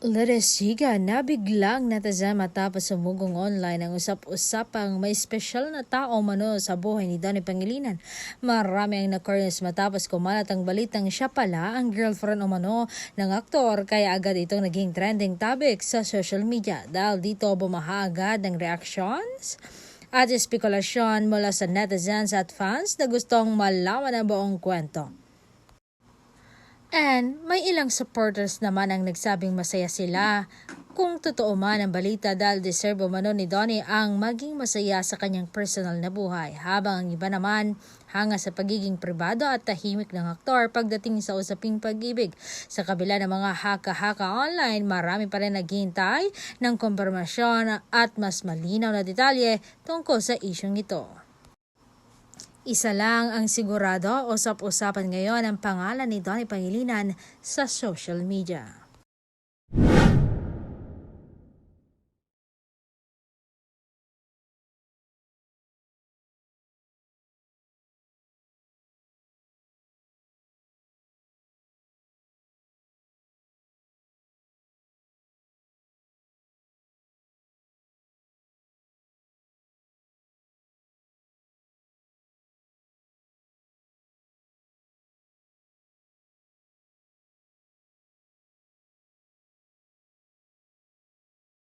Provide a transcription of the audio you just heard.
Laresiga na biglang natasan matapos sumugong online ang usap-usapang may espesyal na tao mano sa buhay ni Donnie Pangilinan. Marami ang na-curious matapos kumalat ang balitang siya pala ang girlfriend umano ng aktor, kaya agad itong naging trending topic sa social media. Dahil dito bumaha agad ng reactions at espekulasyon mula sa netizens at fans na gustong malaman ang buong kwento. And may ilang supporters naman ang nagsabing masaya sila kung totoo man ang balita, dahil deserve umano ni Donnie ang maging masaya sa kanyang personal na buhay. Habang ang iba naman hanga sa pagiging pribado at tahimik ng aktor pagdating sa usaping pag-ibig. Sa kabila ng mga haka-haka online, marami pa rin naghihintay ng kumpirmasyon at mas malinaw na detalye tungkol sa isyong ito. Isa lang ang sigurado, usap-usapan ngayon ang pangalan ni Donnie Pangilinan sa social media.